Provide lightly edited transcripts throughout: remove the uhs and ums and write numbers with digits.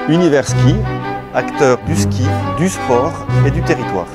Univers Ski, acteur du ski, du sport et du territoire.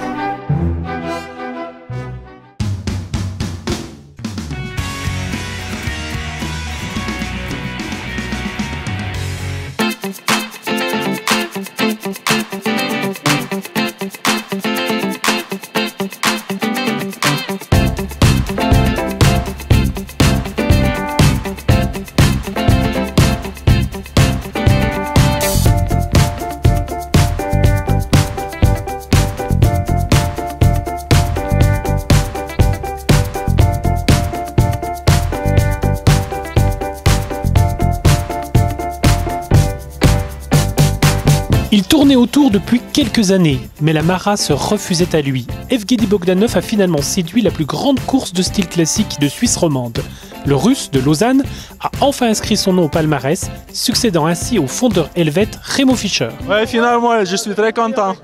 Il tournait autour depuis quelques années, mais la Mara se refusait à lui. Evgueni Bogdanov a finalement séduit la plus grande course de style classique de Suisse romande. Le Russe de Lausanne a enfin inscrit son nom au palmarès, succédant ainsi au fondeur helvète Remo Fischer. Ouais, finalement, je suis très content.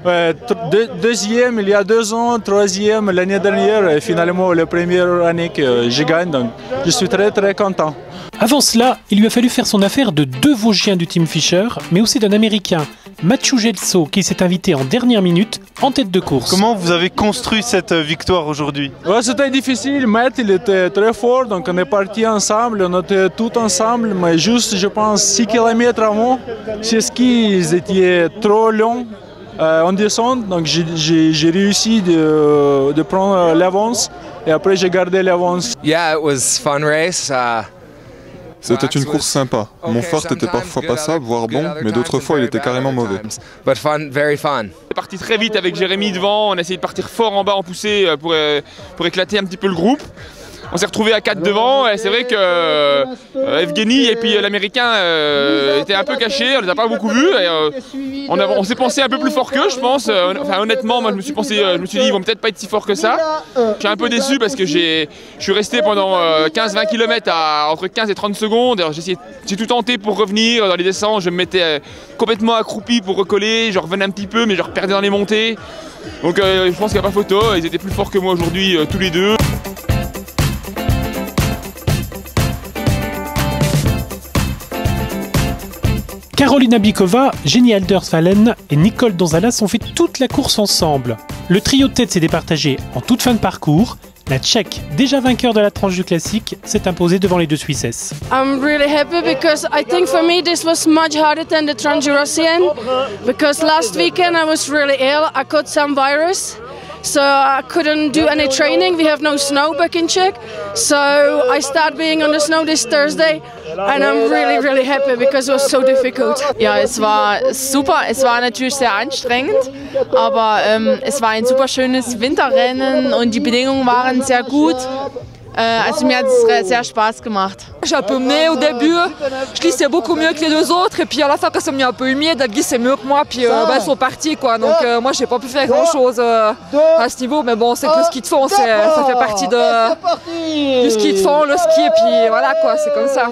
Ouais, deuxième il y a 2 ans, troisième l'année dernière, et finalement la première année que je gagne, donc je suis très content. Avant cela, il lui a fallu faire son affaire de 2 Vosgiens du team Fischer, mais aussi d'un Américain, Mathieu Gelso, qui s'est invité en dernière minute en tête de course. Comment vous avez construit cette victoire aujourd'hui? Ouais, c'était difficile, Matt il était très fort, donc on est parti ensemble, on était tous ensemble, mais juste je pense 6 km avant, ces skis ils étaient trop longs en descente, donc j'ai réussi de prendre l'avance et après j'ai gardé l'avance. Yeah, it was fun race. C'était une course sympa. Mon fort était parfois passable, voire bon, mais d'autres fois il était carrément mauvais. But fun, very fun. On est parti très vite avec Jérémy devant, on a essayé de partir fort en bas en poussée pour éclater un petit peu le groupe. On s'est retrouvé à 4 devant et c'est vrai que Evgueni et puis l'Américain étaient un peu cachés, on les a pas beaucoup vus. On s'est pensé un peu plus fort qu'eux, je pense. Enfin, honnêtement, moi je me suis dit ils vont peut-être pas être si forts que ça. Je suis un peu déçu parce que je suis resté pendant 15-20 km entre 15 et 30 secondes. J'ai tout tenté pour revenir dans les descentes, je me mettais complètement accroupi pour recoller, je revenais un petit peu mais je reperdais dans les montées. Donc je pense qu'il n'y a pas photo, ils étaient plus forts que moi aujourd'hui tous les deux. Karolina Bykova, Jenny Aldersvalen et Nicole Donzalas ont fait toute la course ensemble. Le trio de tête s'est départagé en toute fin de parcours. La Tchèque, déjà vainqueur de la tranche du classique, s'est imposée devant les 2 Suissesses. I'm really happy because I think for me this was much harder than the Trans-Eurasian because last weekend I was really ill. I caught some virus. So I couldn't do any training. We have no snow back in Czech. So I start being on the snow this Thursday and I'm really happy because it was so difficult. Ja, es war super. Es war natürlich sehr anstrengend, aber es war ein super schönes Winterrennen und die Bedingungen waren sehr gut. Also mir hat es sehr Spaß gemacht. J'ai un peu mené au début, je glissais beaucoup mieux que les 2 autres et puis à la fin quand c'est mis un peu humide, elle glissait mieux que moi puis elles sont parties quoi. Donc moi j'ai pas pu faire grand chose à ce niveau mais bon c'est que le ski de fond, ça fait partie du ski de fond, le ski et puis voilà quoi, c'est comme ça.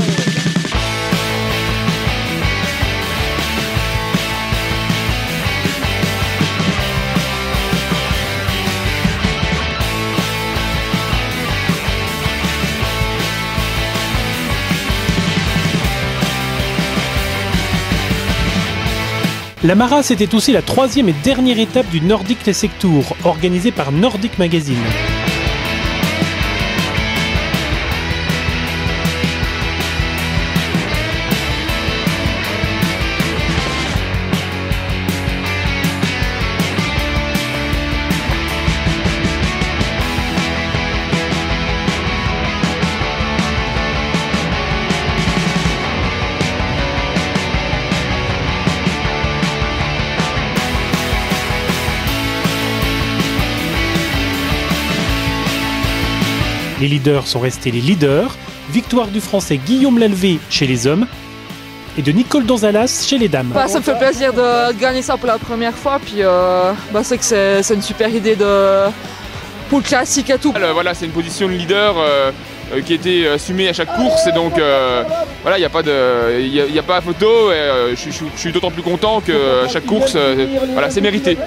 La Mara, c'était aussi la 3e et dernière étape du Nordic Classic Tour, organisée par Nordic Magazine. Les leaders sont restés les leaders. Victoire du Français Guillaume Lalvé chez les hommes et de Nicole Donzalas chez les dames. Ça me fait plaisir de gagner ça pour la première fois. Puis c'est que c'est une super idée pour le classique et tout. Voilà, c'est une position de leader qui a été assumée à chaque course. Et donc voilà, il n'y a pas à photo. Et, je suis d'autant plus content que chaque course, voilà, c'est mérité.